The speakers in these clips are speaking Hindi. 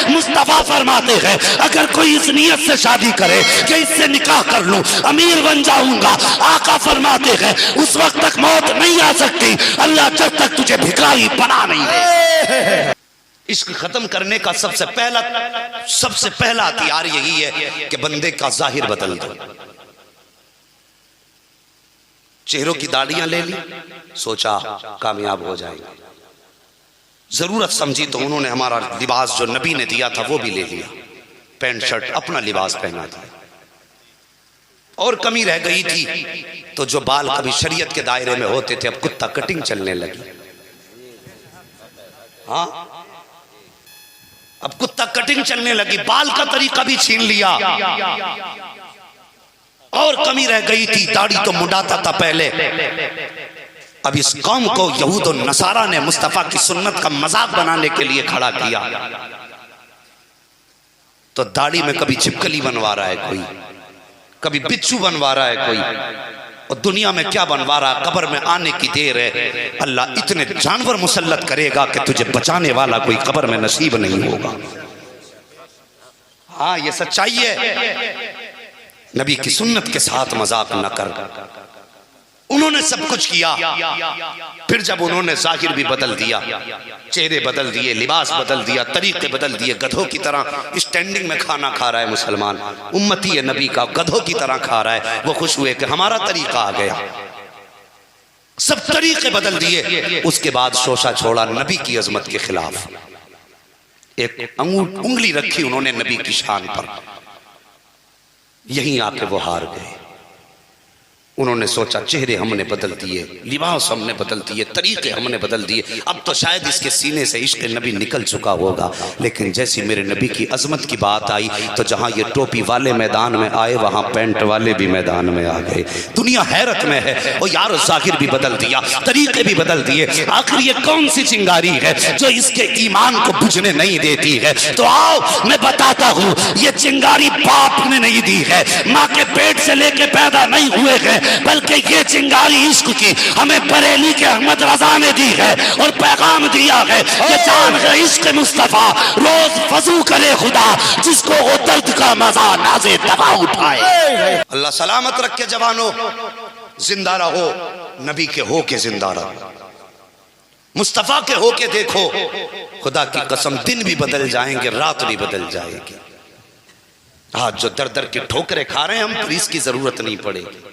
मुस्तफा फरमाते हैं अगर कोई इस नियत से शादी करे कि इससे निकाह कर लूं, अमीर बन जाऊंगा, आका फरमाते हैं उस वक्त तक मौत नहीं आ सकती अल्लाह जब तक तुझे भिखारी बना नहीं दे। इश्क खत्म करने का सबसे पहला हथियार यही है कि बंदे का जाहिर बदल दो। चेहरों की दाढ़ियां ले ली, सोचा कामयाब हो जाएंगे, जरूरत समझी तो उन्होंने हमारा लिबास जो नबी ने दिया था वो भी ले लिया, पैंट शर्ट अपना लिबास पहना दिया। और कमी रह गई थी तो जो बाल कभी शरीयत के दायरे में होते थे अब कुत्ता कटिंग चलने लगी। हाँ, अब कुत्ता कटिंग चलने लगी, बाल का तरीका भी छीन लिया। और कमी रह गई थी, दाढ़ी तो मुंडाता था पहले। अब इस कौम को यहूद और नसारा ने मुस्तफा की सुन्नत का मजाक बनाने के लिए खड़ा किया। तो दाढ़ी में कभी छिपकली बनवा रहा है कोई, कभी बिच्छू बनवा रहा है कोई, और दुनिया में क्या बनवा रहा है, कब्र में आने की देर है। अल्लाह इतने जानवर मुसल्लत करेगा कि तुझे बचाने वाला कोई कब्र में नसीब नहीं होगा। हाँ, ये सच्चाई है। नबी की सुन्नत के साथ मजाक न कर। उन्होंने सब कुछ किया, फिर जब उन्होंने जाहिर भी बदल दिया, चेहरे बदल दिए, लिबास बदल दिया, तरीके बदल दिए, गधों की तरह स्टैंडिंग में खाना खा रहा है मुसलमान, उम्मती है नबी का, गधों की तरह खा रहा है। वो खुश हुए कि हमारा तरीका आ गया, सब तरीके बदल दिए। उसके बाद शोशा छोड़ा नबी की अजमत के खिलाफ, एक उंगली रखी उन्होंने नबी की शान पर, यहीं आके वो हार गए। उन्होंने सोचा चेहरे हमने बदल दिए, लिबास हमने बदल दिए, तरीके हमने बदल दिए, अब तो शायद इसके सीने से इश्क नबी निकल चुका होगा। लेकिन जैसी मेरे नबी की अजमत की बात आई तो जहां ये टोपी वाले मैदान में आए वहां पैंट वाले भी मैदान में आ गए। दुनिया हैरत में है। और यार जाहिर भी बदल दिया, तरीके भी बदल दिए। आखिर ये कौन सी चिंगारी है जो इसके ईमान को बुझने नहीं देती है? तो आओ मैं बताता हूँ, ये चिंगारी बाप ने नहीं दी है, माँ के पेट से लेके पैदा नहीं हुए हैं, बल्कि ये चिंगारी इश्क की हमें बरेली के अहमद रजा ने दी है और पैगाम दिया है कि जान है इश्क मुस्तफा, रोज वजू करे खुदा, जिसको वो दर्द का मजा नाज़े दवा उठाए। अल्लाह सलामत रखे जवानों, जिंदा रहो, नबी के हो के जिंदा रहो, मुस्तफा के हो के देखो। खुदा की कसम दिन भी बदल जाएंगे, रात भी बदल जाएगी। आज जो दर दर की ठोकरें खा रहे हैं हम, फिर इसकी जरूरत नहीं पड़ेगी,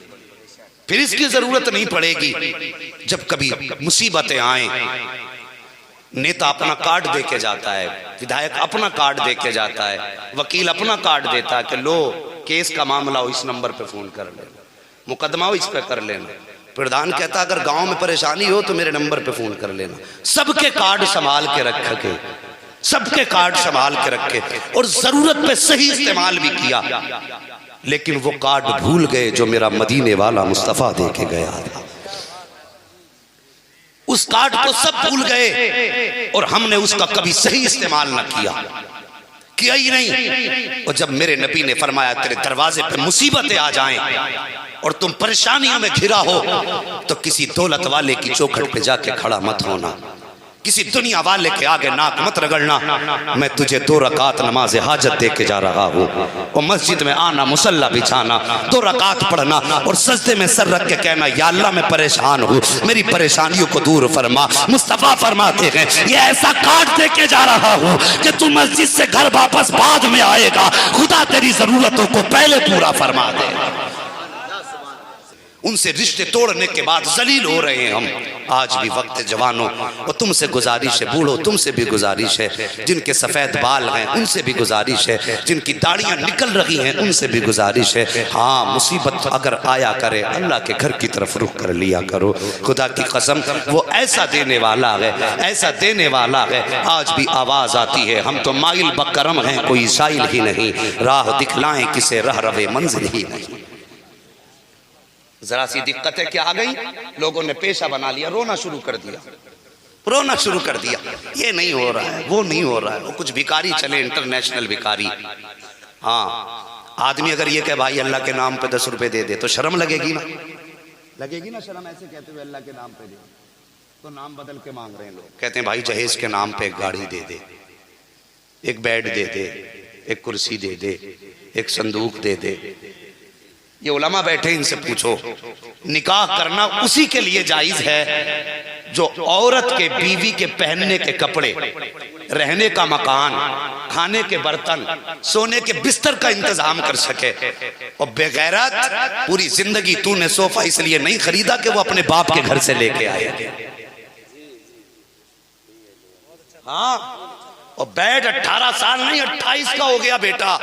फिर इसकी जरूरत नहीं पड़ेगी। जब कभी मुसीबतें आए, नेता अपना कार्ड दे के जाता है, विधायक अपना कार्ड दे के जाता है, वकील अपना कार्ड देता है कि लो केस का मामला हो इस नंबर पे फोन कर लेना, मुकदमा हो इस पे कर लेना। प्रधान कहता अगर गांव में परेशानी हो तो मेरे नंबर पे फोन कर लेना। सबके कार्ड संभाल के रखे, सबके कार्ड संभाल के रखे, और जरूरत पे सही इस्तेमाल भी किया। लेकिन वो कार्ड भूल गए जो मेरा मदीने वाला मुस्तफा दे के गया था। उस कार्ड को सब भूल गए और हमने उसका कभी सही इस्तेमाल न किया ही नहीं। और जब मेरे नबी ने फरमाया तेरे दरवाजे पे मुसीबतें आ जाएं और तुम परेशानियों में घिरा हो तो किसी दौलत वाले की चौखट पे जाके खड़ा मत होना, किसी दुनिया वाले के आगे नाक मत रगड़ना। मैं तुझे 2 रकात नमाज हाजत दे के जा रहा हूँ, और मस्जिद में आना, मुसल्ला बिछाना, 2 रकात पढ़ना और सजदे में सर रख के कहना या अल्लाह मैं परेशान हूँ, मेरी परेशानियों को दूर फरमा। मुस्तफा फरमाते हैं ये ऐसा काट दे के जा रहा हूँ कि तू मस्जिद से घर वापस बाद में आएगा, खुदा तेरी जरूरतों को पहले पूरा फरमा दे। उनसे रिश्ते तोड़ने के बाद जलील हो रहे हैं हम। आज भी वक्त जवानों, और तुमसे गुजारिश है, बूढ़ों तुमसे भी गुजारिश है, जिनके सफ़ेद बाल हैं उनसे भी गुजारिश है, जिनकी दाढ़ियाँ निकल रही हैं उनसे भी गुजारिश है। हाँ, मुसीबत अगर आया करे अल्लाह के घर की तरफ रुख कर लिया करो। खुदा की कसम वो ऐसा देने वाला है, ऐसा देने वाला है। आज भी आवाज़ आती है हम तो माइल बकरम हैं, कोई साइल ही नहीं, राह दिखलाएं किसे रह रवे मंजिल ही नहीं। जरा सी दिक्कतें क्या आ गई, लोगों ने पेशा बना लिया, रोना शुरू कर दिया, रोना शुरू कर दिया। ये नहीं हो रहा है, वो नहीं हो रहा है, वो कुछ भिखारी चले, इंटरनेशनल भिखारी। हाँ, आदमी अगर ये कहे भाई अल्लाह के नाम पे 10 रुपए दे दे तो शर्म लगेगी ना, लगेगी ना शर्म। ऐसे कहते हुए अल्लाह के नाम पे दे, तो नाम बदल के मांग रहे हैं लोग, कहते हैं भाई जहेज के नाम पे एक गाड़ी दे दे, एक बेड दे दे, एक कुर्सी दे दे, एक संदूक दे दे। ये उलमा बैठे, इनसे पूछो निकाह करना उसी के लिए जायज है जो औरत के बीवी के पहनने के कपड़े, रहने का मकान, खाने के बर्तन, सोने के बिस्तर का इंतजाम कर सके। और बेगैरत पूरी जिंदगी तूने सोफा इसलिए नहीं खरीदा कि वो अपने बाप के घर से लेके आए। हाँ, और बेड 18 साल नहीं 28 का हो गया बेटा।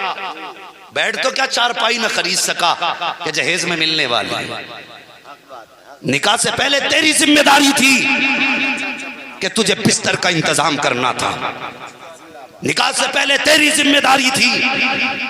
बेड तो क्या चारपाई न खरीद सका कि जहेज में मिलने वाली है। निकाह से पहले तेरी जिम्मेदारी थी कि तुझे बिस्तर का इंतजाम करना था। निकाह से पहले तेरी जिम्मेदारी थी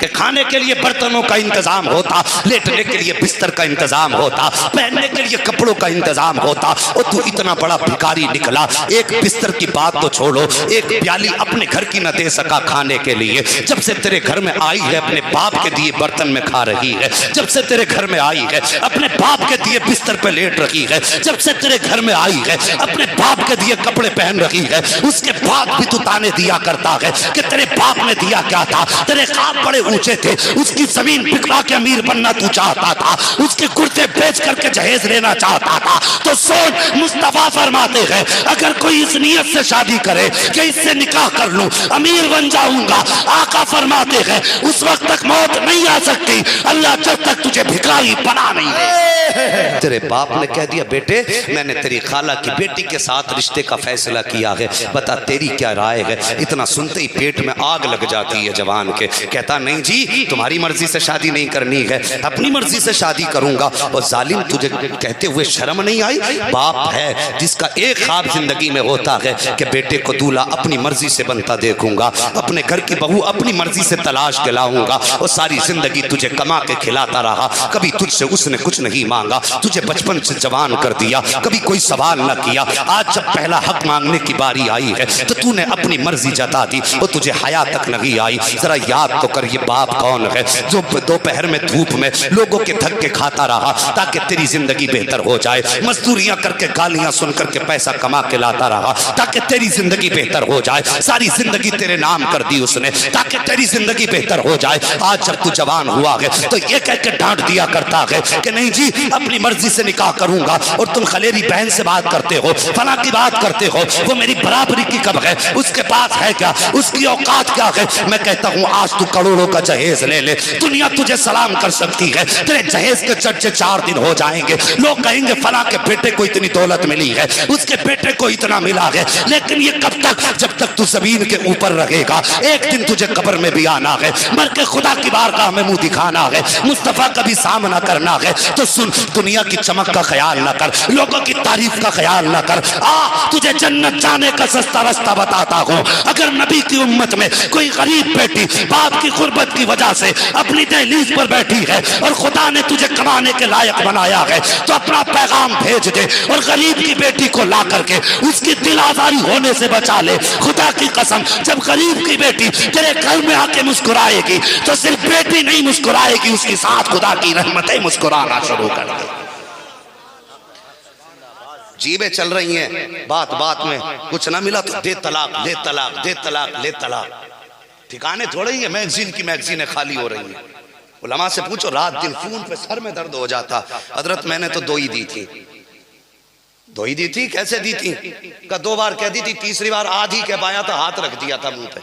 कि खाने के लिए बर्तनों का इंतजाम होता, लेटने के लिए बिस्तर का इंतजाम होता, पहनने के लिए कपड़ों का इंतजाम होता। और तू इतना बड़ा भिखारी निकला, एक बिस्तर की बात तो छोड़ो, एक प्याली अपने घर की न दे सका खाने के लिए। जब से तेरे घर में आई है अपने बाप के दिए बर्तन में खा रही है, जब से तेरे घर में आई है अपने बाप के दिए बिस्तर पे लेट रही है, जब से तेरे घर में आई है अपने बाप के दिए कपड़े पहन रही है। उसके बाद भी तू ताने दिया करता है कि तेरे बाप ने दिया क्या था, तेरे ख्वाब बड़े ऊंचे थे, उसकी जमीन बिकवा के अमीर बनना तू चाहता था, उसके कुर्ते बेच करके जहेज लेना चाहता था। तो सोच, मुस्तफा फरमाते हैं अगर कोई इस नियत से शादी करे कि इससे निकाह कर लूं, अमीर बन जाऊंगा, आका फरमाते हैं उस वक्त तक मौत नहीं आ सकती अल्लाह जब तक तुझे भिखारी बना नहीं दे। तेरे बाप ने कह दिया बेटे मैंने तेरी खाला की बेटी के साथ रिश्ते का फैसला किया है, बता तेरी क्या राय है। इतना सुनते ही पेट में आग लग जाती है जवान के। कहता नहीं जी तुम्हारी मर्जी से शादी नहीं करनी है, अपनी मर्जी से शादी करूंगा। और जालिम तुझे कहते हुए शर्म नहीं आई? बाप है जिसका एक ख्वाब जिंदगी में होता है कि बेटे को दूल्हा अपनी मर्जी से बनता देखूंगा, अपने घर की बहू अपनी मर्जी से तलाश के लाऊंगा। और सारी जिंदगी तुझे कमा के खिलाता रहा, कभी तुझसे उसने कुछ नहीं मांगा, तुझे बचपन से जवान कर दिया, कभी कोई सवाल न किया। आज जब पहला हक मांगने की बारी आई है तो तूने अपनी मर्जी जता दी और तुझे हया तक नहीं आई। जरा याद तो कर ये बाप कौन है जो दोपहर में धूप में लोगों के धक्के खाता रहा ताकि तेरी जिंदगी बेहतर हो जाए, मजदूरियां करके गालियां सुन करके पैसा कमा के लाता रहा ताकि तेरी जिंदगी बेहतर हो जाए। सारी जिंदगी तेरे नाम कर दी उसने ताकि तेरी जिंदगी बेहतर हो जाए। आज जब तू जवान हुआ है तो ये कह के डांट दिया करता है कि नहीं जी अपनी मर्जी से निकाह करूंगा, और तुम खलेरी बहन से बात करते हो, फला की बात करते हो, वो मेरी बराबरी की कब है, उसके पास है क्या, उसकी औकात क्या है। मैं कहता हूं आज तू करोड़ों का जहेज ले ले, दुनिया तुझे सलाम कर सकती है। तेरे जहेज के चर्चे 4 दिन हो जाएंगे, लोग कहेंगे फला के बेटे को इतनी दौलत मिली है, उसके बेटे को इतना मिला है। लेकिन ये कब तक, जब तक तू जमीन के ऊपर रहेगा। एक दिन तुझे कब्र में भी आना है, मर के खुदा की बारगाह में मुंह दिखाना है, मुस्तफा का भी सामना करना है। तो सुन, दुनिया की चमक का ख्याल ना कर, लोगों की तारीफ का ख्याल ना कर। तुझे जन्नत जाने का सस्ता रास्ता बताता हूं। अगर नबी की उम्मत में कोई गरीब बेटी बाप की गुर्बत की वजह से अपनी दहलीज पर बैठी है और खुदा ने तुझे कमाने के लायक बनाया है तो अपना पैगाम भेज दे और गरीब की बेटी को ला करके उसकी दिल आजारी होने से बचा ले। खुदा की कसम, जब गरीब की बेटी तेरे घर में आके मुस्कुराएगी तो सिर्फ बेटी नहीं मुस्कुराएगी, उसके साथ खुदा की रहमतें मुस्कुराना शुरू कर दे। जीबें चल रही हैं, बात बात में कुछ ना मिला तो दे तलाक, दे तलाक, दे तलाक, दे तलाक। ठिकाने थोड़े ही है, मैगजीन की मैगजीनें खाली हो रही हैं। उलमा से पूछो, रात दिन खून पे सर में दर्द हो जाता। हजरत मैंने तो 2 ही दी थी। 2 ही दी थी? कैसे दी थी? का 2 बार कह दी थी, तीसरी बार आधी के बाया तो हाथ रख दिया था मुंह पे।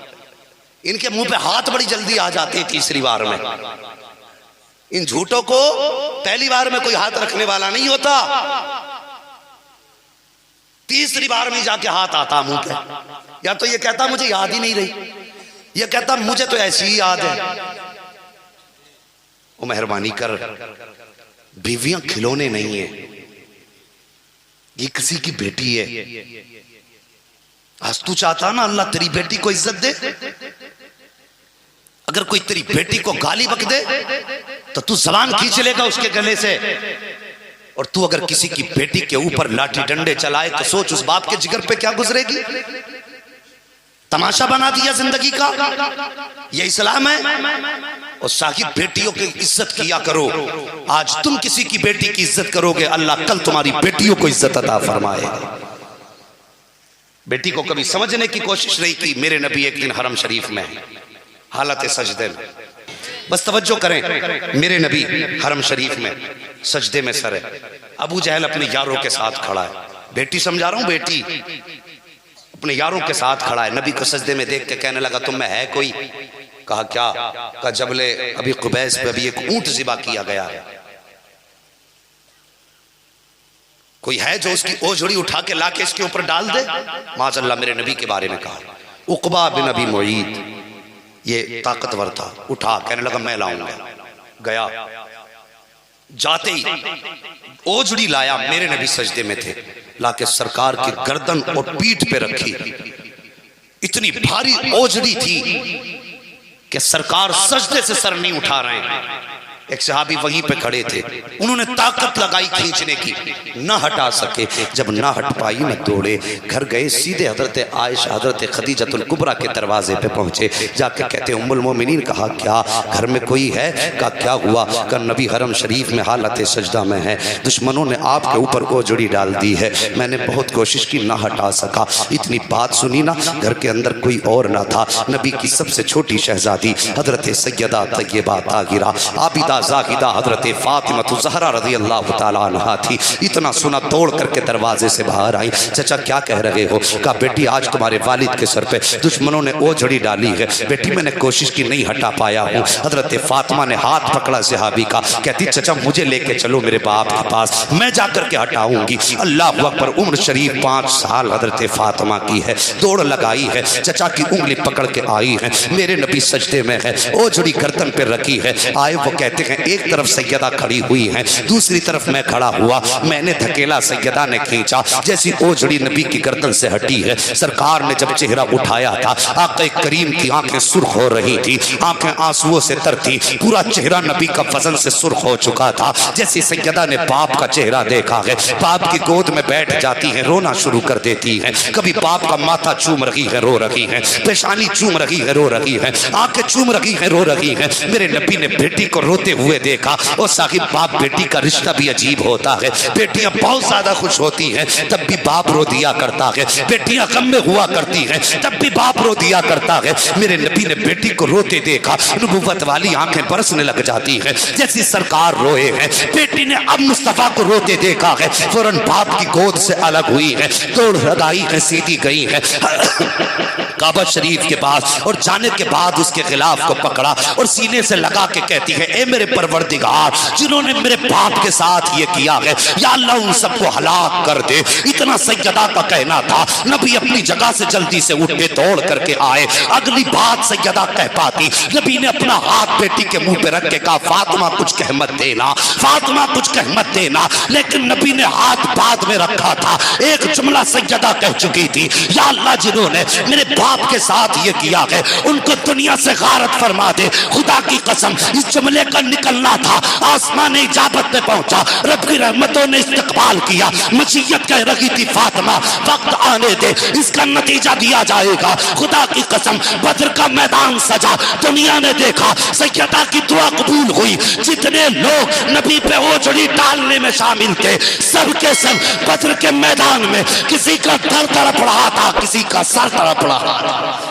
इनके मुंह पे हाथ बड़ी जल्दी आ जाते हैं तीसरी बार में। इन झूठों को पहली बार में कोई हाथ रखने वाला नहीं होता, तीसरी बार में जाके हाथ आता मुंह पे। या तो ये कहता मुझे याद ही नहीं रही, ये कहता मुझे तो ऐसी ही याद है। वो मेहरबानी कर, बीवियां खिलौने नहीं है, ये किसी की बेटी है। आज तू चाहता ना अल्लाह तेरी बेटी को इज्जत दे, अगर कोई तेरी बेटी को गाली बक दे तो तू जबान खींच लेगा उसके गले से। और तू अगर किसी की बेटी के ऊपर लाठी डंडे चलाए तो सोच उस बाप के जिगर पे क्या गुजरेगी। तमाशा बना दिया जिंदगी का, ये इस्लाम है। और साकिब बेटियों की इज्जत किया करो। आज तुम किसी की बेटी की इज्जत करोगे, अल्लाह कल तुम्हारी बेटियों को इज्जत अता फरमाएगा। बेटी को कभी समझने की कोशिश नहीं की मेरे नबी एक दिन हरम शरीफ में हालत सजदे में, बस तवज्जो करें, मेरे नबी हरम शरीफ में सजदे में सर है। अबू जहल अपने यारों के साथ खड़ा है, बेटी समझा रहा हूं, बेटी अपने यारों के साथ खड़ा है। नबी को सजदे में देख के कहने लगा तुम में है कोई? कहा क्या? कहा जबले अभी कुबैस पे अभी एक ऊंट ज़िबा किया गया है, कोई है जो उसकी ओझड़ी उठा के लाके इसके ऊपर डाल दे? माज़अल्लाह मेरे नबी के बारे में कहा। उक़बा बिन अबी मुईत ये ताकतवर था, उठा, कहने लगा मैं लाऊंगा। गया, जाते ही ओझड़ी लाया, मेरे नबी सजदे में थे, लाके सरकार की गर्दन और पीठ पे रखी। इतनी भारी ओझड़ी थी कि सरकार सजदे से सर नहीं उठा रहे हैं। एक सहाबी वहीं पे खड़े थे, उन्होंने ताकत लगाई खींचने की, ना हटा सके। जब ना हट पाई न दौड़े घर गए, सीधे हजरत आयशा हजरत खदीजतुल कुबरा के दरवाजे पे पहुंचे। जाके कहते उम्मुल मोमिनीन, कहा क्या घर में कोई है? कहा क्या हुआ? कहा नबी हरम शरीफ में हालत सजदा में है, दुश्मनों ने आपके ऊपर ओझड़ी डाल दी है, मैंने बहुत कोशिश की ना हटा सका। इतनी बात सुनी ना, घर के अंदर कोई और ना था, नबी की सबसे छोटी शहजादी हजरत सैयदा तय्यबा ताहिरा आबिदा ज़ाहिदा हजरत फातिमा ज़हरा रज़ी अल्लाह तआला अन्हा थी। इतना सुना दौड़ करके दरवाजे से बाहर आई। चाचा क्या कह रहे हो? कहा बेटी आज तुम्हारे वालिद के सर पे दुश्मनों ने ओझड़ी डाली है। बेटी मैंने कोशिश की नहीं हटा पाया हूँ। हजरत फातिमा ने हाथ पकड़ा सहाबी का, कहती चाचा मुझे लेके चलो मेरे बाप के पास, मैं जाकर के हटाऊंगी। अल्लाह अकबर, उम्र शरीफ 5 साल हजरत फातिमा की है, दौड़ लगाई है, चचा की उंगली पकड़ के आई है, मेरे नबी सजदे में है, ओझड़ी गर्दन पे रखी है। आए वो कहते हैं एक तरफ सैयदा खड़ी हुई है, दूसरी तरफ मैं खड़ा हुआ, मैंने धकेला, सैयदा ने खींचा, जैसी ओझड़ी नबी की गर्दन से हटी है, सरकार ने जब चेहरा उठाया था, आक़ा करीम की आंखें सुर्ख हो रही थी, आंखें आंसुओं से तर थी, पूरा चेहरा नबी का वजन से सुर्ख हो चुका था। जैसी सैयदा ने बाप का चेहरा देखा है, बाप की गोद में बैठ जाती है, रोना शुरू कर देती है। कभी बाप का माथा चूम रही है, रो रही है, पेशानी चूम रही है, रो रही है, आंखें चूम रही है, रो रही है। मेरे नबी ने बेटी को रोते हुए देखा। और साहिब बाप बेटी का रिश्ता भी अजीब होता है, बेटियां बहुत ज्यादा खुश होती हैं तब भी बाप रो दिया करता है, बेटियां गम में हुआ करती हैं तब भी बाप रो दिया करता है। मेरे नबी ने बेटी को रोते देखा, नबुव्वत वाली आंखें बरसने लग जाती हैं, जैसी सरकार रोए हैं। बेटी ने अब मुस्तफा को रोते देखा है, फौरन बाप की गोद से अलग हुई है, दौड़ लगाई है, सीधी गई है काबा शरीफ के पास, और जाने के बाद उसके खिलाफ को पकड़ा और सीने से लगा के कहती है ए मेरे परवरदिगार, जिन्होंने मेरे बाप के साथ ये किया है, या अल्लाह उन सबको हलाक कर दे। इतना सैयदा का कहना था। नबी अपनी जगह से जल्दी से उठ के दौड़ करके आए। अगली बात सैयदा कह पाती, नबी ने अपना हाथ बेटी के मुंह पे रख के कहा फातिमा कुछ कह मत देना, फातिमा कुछ कह मत देना। लेकिन नबी ने हाथ बाद में रखा था। एक जुमला सैयदा कह चुकी थी, या अल्लाह जिन्होंने मेरे बाप के साथ ये किया है उनको दुनिया से गारत फरमा दे। खुदा की कसम इस जुमले का निकलना था, आसमान इजाबत में पहुंचा, रब की रहमतों ने इस्तकबाल किया। मसीयत कह रही थी फातिमा वक्त आने दे, इसका नतीजा दिया जाएगा। खुदा की कसम बद्र का मैदान सजा, दुनिया ने देखा, सैयदा की दुआ कबूल हुई। जितने लोग नबी पे ओझड़ी डालने में शामिल थे, सब के सब बद्र के मैदान में किसी का दर तड़प रहा था, किसी का सर तड़प रहा था।